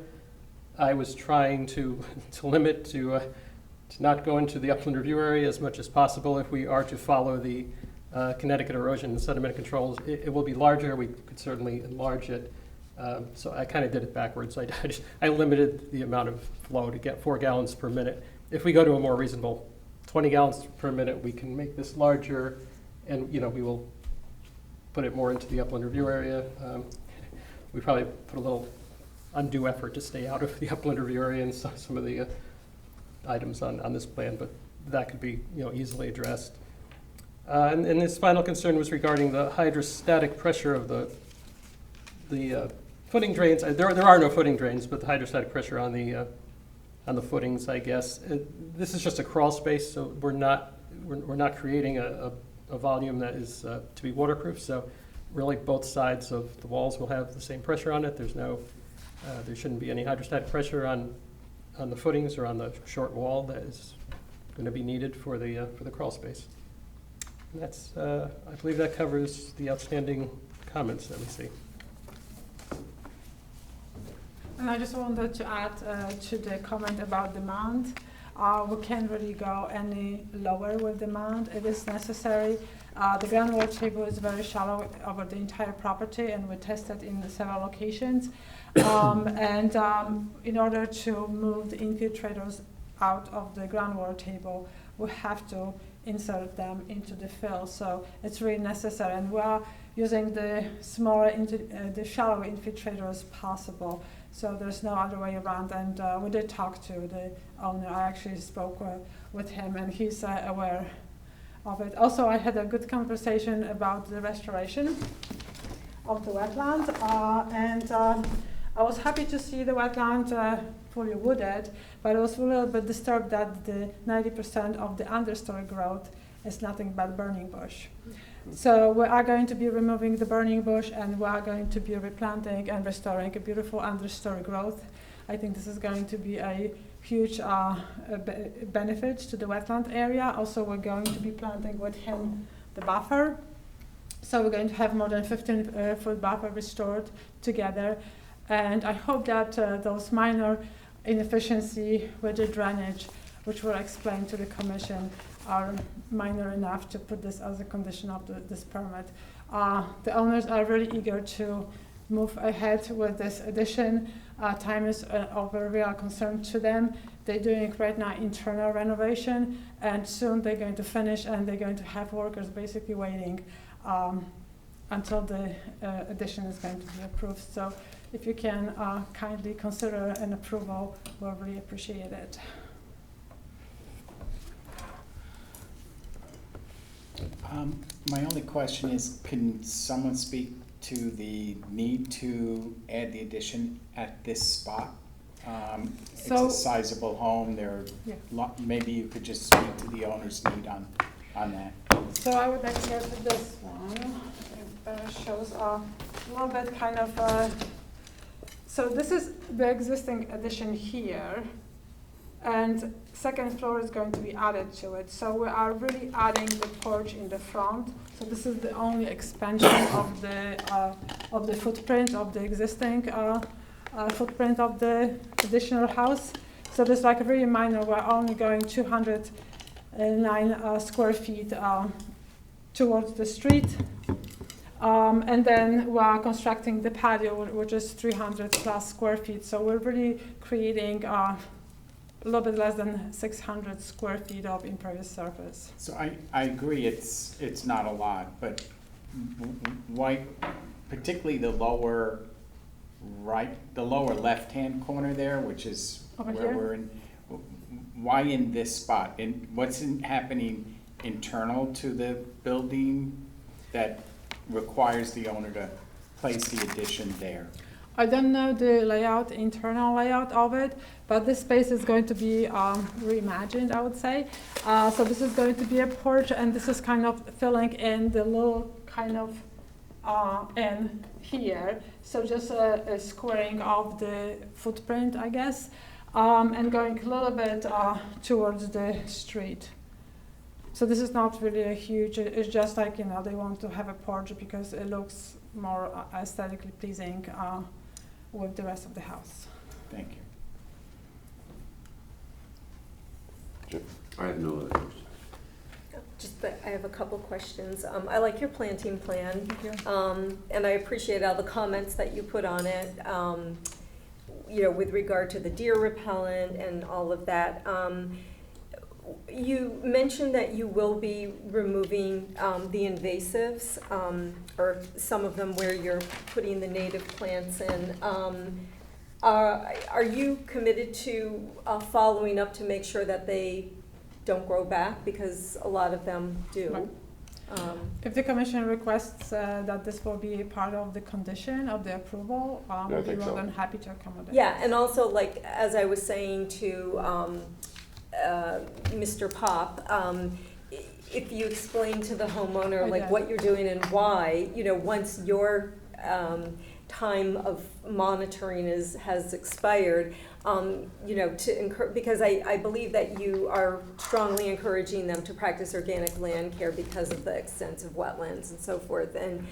S9: I was trying to limit to not go into the upland review area as much as possible. If we are to follow the Connecticut erosion and sediment controls, it will be larger. We could certainly enlarge it. So I kind of did it backwards. I limited the amount of flow to get 4 gallons per minute. If we go to a more reasonable 20 gallons per minute, we can make this larger, and we will put it more into the upland review area. We probably put a little undue effort to stay out of the upland review area and some of the items on this plan, but that could be easily addressed. And his final concern was regarding the hydrostatic pressure of the footing drains. There are no footing drains, but the hydrostatic pressure on the footings, I guess. This is just a crawl space, so we're not creating a volume that is to be waterproof. So really, both sides of the walls will have the same pressure on it. There shouldn't be any hydrostatic pressure on the footings or on the short wall that is going to be needed for the crawl space. And that's, I believe that covers the outstanding comments that we see.
S8: And I just wanted to add to the comment about the mound. We can't really go any lower with the mound. It is necessary. The groundwater table is very shallow over the entire property, and we tested in several locations. In order to move the infiltrators out of the groundwater table, we have to insert them into the fill. So it's really necessary, and we are using the smaller, the shallow infiltrator as possible. So there's no other way around. And we did talk to the owner. I actually spoke with him, and he's aware of it. Also, I had a good conversation about the restoration of the wetland, and I was happy to see the wetland fully wooded, but I was a little bit disturbed that the 90% of the understory growth is nothing but burning bush. So we are going to be removing the burning bush, and we are going to be replanting and restoring a beautiful understory growth. I think this is going to be a huge benefit to the wetland area. Also, we're going to be planting with him the buffer So we're going to have more than 15-foot buffer restored together. And I hope that those minor inefficiency with the drainage, which were explained to the commission, are minor enough to put this as a condition of this permit. The owners are really eager to move ahead with this addition. Time is of a real concern to them. They're doing right now internal renovation, and soon they're going to finish, and they're going to have workers basically waiting until the addition is going to be approved. So if you can kindly consider an approval, we'll really appreciate it.
S6: My only question is, can someone speak to the need to add the addition at this spot? It's
S8: So-
S6: a sizable home,
S8: Yeah.
S6: maybe you could just speak to the owner's need on that.
S8: So I would like to go to this one. It shows a little bit kind of, so this is the existing addition here, and second floor is going to be added to it. So we are really adding the porch in the front. So this is the only expansion of the footprint of the existing footprint of the additional house. So this is like a really minor. We're only going 209 square feet towards the street. And then we're constructing the patio, which is 300 plus square feet. So we're really creating a little bit less than 600 square feet of impervious surface.
S6: So I agree, it's not a lot, but why, particularly the lower left-hand corner there, which is
S8: Over
S6: where
S8: here?
S6: we're in, why in this spot? And what's happening internal to the building that requires the owner to place the addition there?
S8: I don't know the layout, internal layout of it, but this space is going to be reimagined, I would say. So this is going to be a porch, and this is kind of filling in the little kind of in here. So just a squaring of the footprint, I guess, and going a little bit towards the street. So this is not really a huge, it's just like, they want to have a porch because it looks more aesthetically pleasing with the rest of the house.
S6: Thank you.
S1: Jim?
S3: I have no other questions.
S4: Just that I have a couple questions. I like your planting plan, and I appreciate all the comments that you put on it, with regard to the deer repellent and all of that. You mentioned that you will be removing the invasives, or some of them where you're putting the native plants in. Are you committed to following up to make sure that they don't grow back? Because a lot of them do.
S8: Right. If the commission requests that this will be a part of the condition of the approval, we'll be more than happy to accommodate.
S4: Yeah, and also, like, as I was saying to Mr. Pop, if you explain to the homeowner, like, what you're doing and why, once your time of monitoring has expired, because I believe that you are strongly encouraging them to practice organic land care because of the extensive wetlands and so forth, and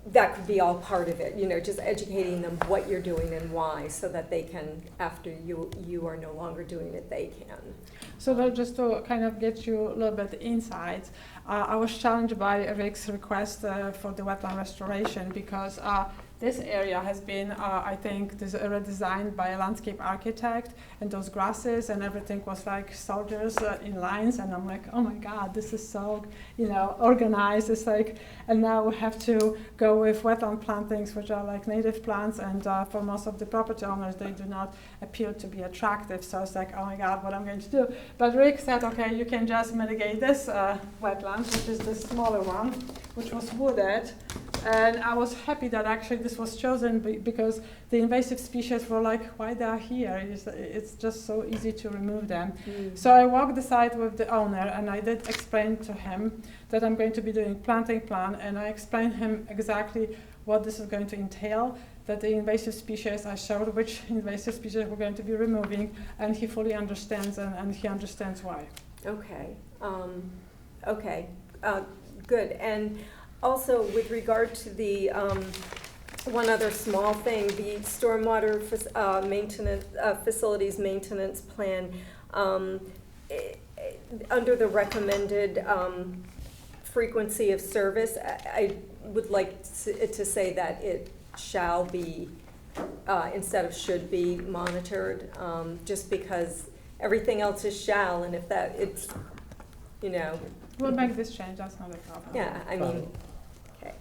S4: that could be all part of it, just educating them what you're doing and why, so that they can, after you are no longer doing it, they can.
S8: So that just to kind of get you a little bit insight, I was challenged by Rick's request for the wetland restoration because this area has been, I think, redesigned by a landscape architect, and those grasses and everything was like soldiers in lines, and I'm like, oh my God, this is so, organized. It's like, and now we have to go with wetland plantings, which are like native plants, and for most of the property owners, they do not appear to be attractive. So it's like, oh my God, what I'm going to do? But Rick said, okay, you can just mitigate this wetland, which is the smaller one, which was wooded. And I was happy that actually this was chosen because the invasive species were like, why they are here? It's just so easy to remove them. So I walked the site with the owner, and I did explain to him that I'm going to be doing planting plan, and I explained him exactly what this is going to entail, that the invasive species, I showed which invasive species we're going to be removing, and he fully understands, and he understands why.
S4: Okay. Good, and also with regard to the, one other small thing, the stormwater maintenance, facilities maintenance plan, under the recommended frequency of service, I would like to say that it shall be, instead of should be monitored, just because everything else is shall, and if that, it's, you know,
S8: We'll make this change, that's not a problem.
S4: yeah, I mean, okay.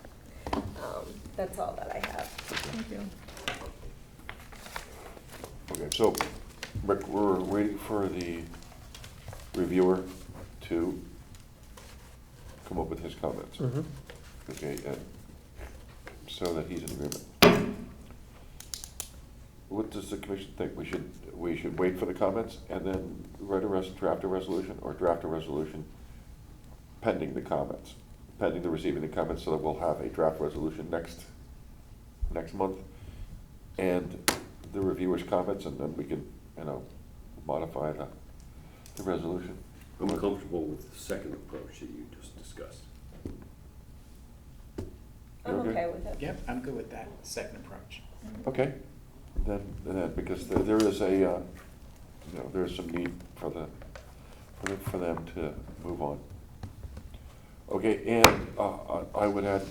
S4: That's all that I have.
S8: Thank you.
S1: Okay, so, Rick, we're waiting for the reviewer to come up with his comments.
S2: Mhm.
S1: Okay, and so that he's in agreement. What does the commission think? We should wait for the comments and then draft a resolution, or draft a resolution pending the comments, pending the receiving the comments, so that we'll have a draft resolution next month, and the reviewer's comments, and then we can, modify the resolution.
S3: I'm comfortable with the second approach that you just discussed.
S4: I'm
S1: You okay?
S4: okay with it.
S6: Yep, I'm good with that second approach.
S1: Okay, then, because there is a, there's some need for them to move on. Okay, and I would add,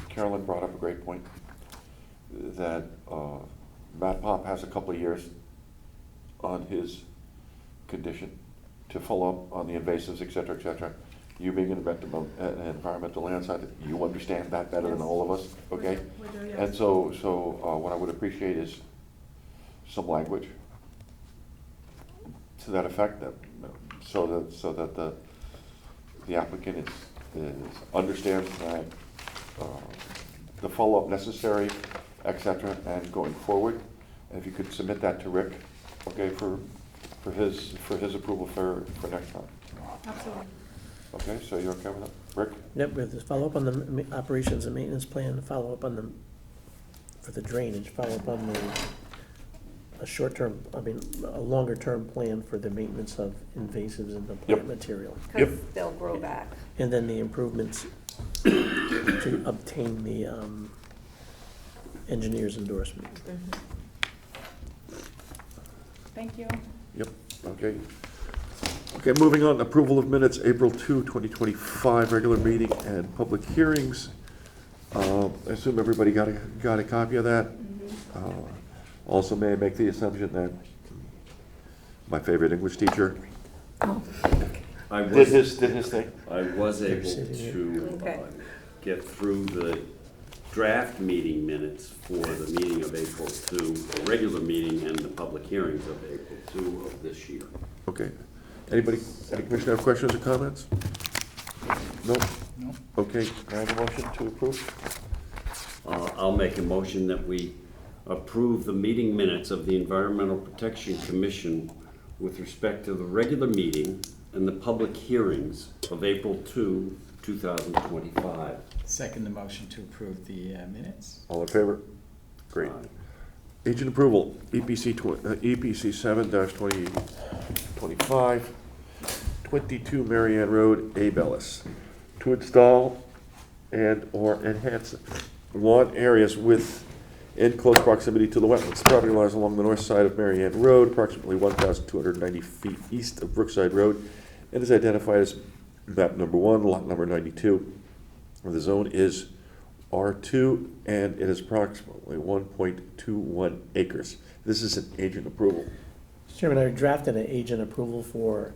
S1: Carolyn brought up a great point, that Matt Pop has a couple of years on his condition to follow up on the invasives, et cetera, et cetera. You being an environmental land scientist, you understand that better than all of us, okay?
S8: We do, yes.
S1: And so what I would appreciate is some language to that effect, so that the applicant understands that the follow-up necessary, et cetera, and going forward. And if you could submit that to Rick, okay, for his approval for next time.
S8: Absolutely.
S1: Okay, so you're okay with that? Rick?
S2: Yep, we have to follow up on the operations and maintenance plan, follow up on for the drainage, follow up on a longer-term plan for the maintenance of invasives in the
S1: Yep.
S2: plant material.
S1: Yep.
S4: Because they'll grow back.
S2: And then the improvements to obtain the engineer's endorsement.
S8: Thank you.
S1: Yep, okay. Okay, moving on, approval of minutes, April 2, 2025, regular meeting and public hearings. I assume everybody got a copy of that? Also, may I make the assumption that my favorite English teacher
S3: I
S1: did
S3: was,
S1: his thing?
S3: I was able to
S4: Okay.
S3: get through the draft meeting minutes for the meeting of April 2, the regular meeting and the public hearings of April 2 of this year.
S1: Okay. Any commissioner have questions or comments? No?
S6: No?
S1: Okay, can I have a motion to approve?
S3: I'll make a motion that we approve the meeting minutes of the Environmental Protection Commission with respect to the regular meeting and the public hearings of April 2, 2025.
S6: Second the motion to approve the minutes.
S1: All in favor? Great.
S3: Aye.
S1: Agent approval, EPC 7-2025, 22 Marianne Road, Abellis, to install and/or enhance lawn areas in close proximity to the wetlands. The property lies along the north side of Marianne Road, approximately 1,290 feet east of Brookside Road, and is identified as map number 1, lot number 92. The zone is R2, and it is approximately 1.21 acres. This is an agent approval.
S2: Mr. Chairman, I drafted an agent approval for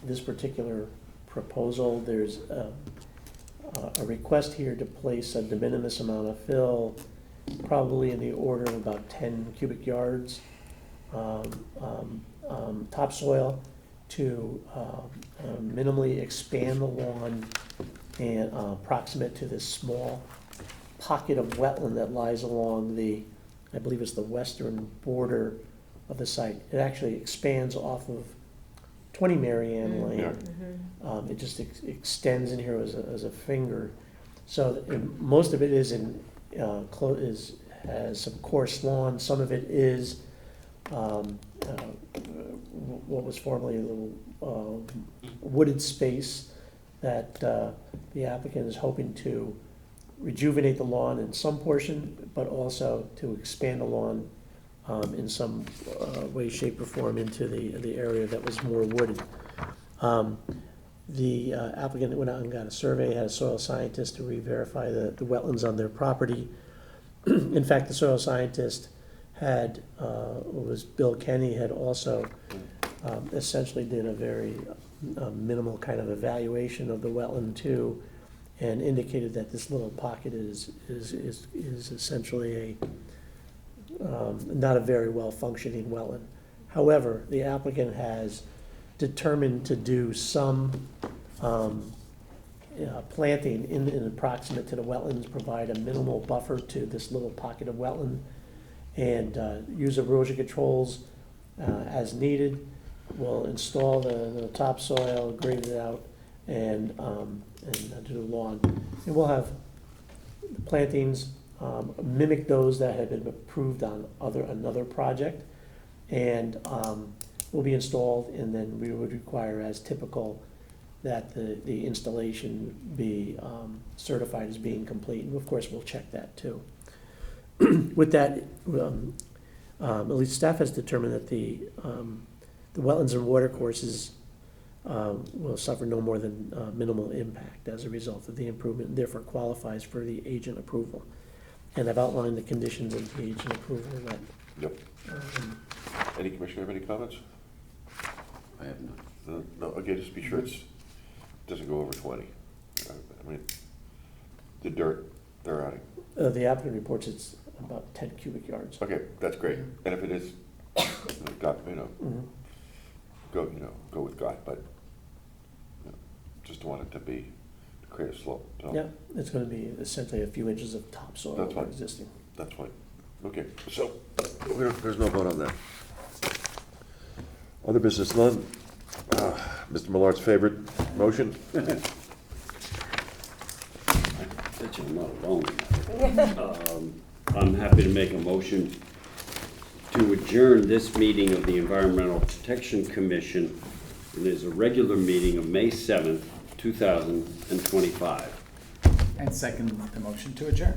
S2: this particular proposal. There's a request here to place a de minimis amount of fill, probably in the order of about 10 cubic yards, topsoil, to minimally expand the lawn and proximate to this small pocket of wetland that lies along I believe it's the western border of the site. It actually expands off of 20 Marianne Lane. It just extends in here as a finger. So most of it is has some coarse lawn. Some of it is what was formerly a little wooded space. that the applicant is hoping to rejuvenate the lawn in some portion, but also to expand the lawn in some way, shape, or form into the area that was more wooded. The applicant went out and got a survey, had a soil scientist to re-verify the wetlands on their property. In fact, the soil scientist had, was Bill Kenny, had also essentially did a very minimal kind of evaluation of the wetland too, and indicated that this little pocket is essentially not a very well-functioning wetland. However, the applicant has determined to do some planting in approximate to the wetlands, provide a minimal buffer to this little pocket of wetland, and use erosion controls as needed. We'll install the topsoil, grade it out, and do the lawn. And we'll have the plantings mimic those that have been approved on another project, and will be installed, and then we would require, as typical, that the installation be certified as being complete, and of course, we'll check that too. With that, at least staff has determined that the wetlands and water courses will suffer no more than minimal impact as a result of the improvement, and therefore qualifies for the agent approval. And I've outlined the conditions of the agent approval that.
S1: Yep. Any commissioner have any comments?
S3: I have none.
S1: No, okay, just be sure doesn't go over 20. I mean, the dirt, they're adding.
S2: The applicant reports it's about 10 cubic yards.
S1: Okay, that's great. And if it is, God,
S2: Mhm.
S1: go with God, but just want it to create a slope. So
S2: Yeah, it's gonna be essentially a few inches of topsoil
S1: That's fine.
S2: existing.
S1: that's fine. Okay, so there's no vote on that. Other business, none. Mr. Millard's favorite motion?
S3: Bet you I'm not alone. I'm happy to make a motion to adjourn this meeting of the Environmental Protection Commission. And there's a regular meeting of May 7th, 2025.
S6: And second the motion to adjourn.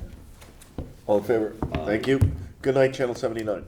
S1: All in favor? Thank you. Good night, Channel 79.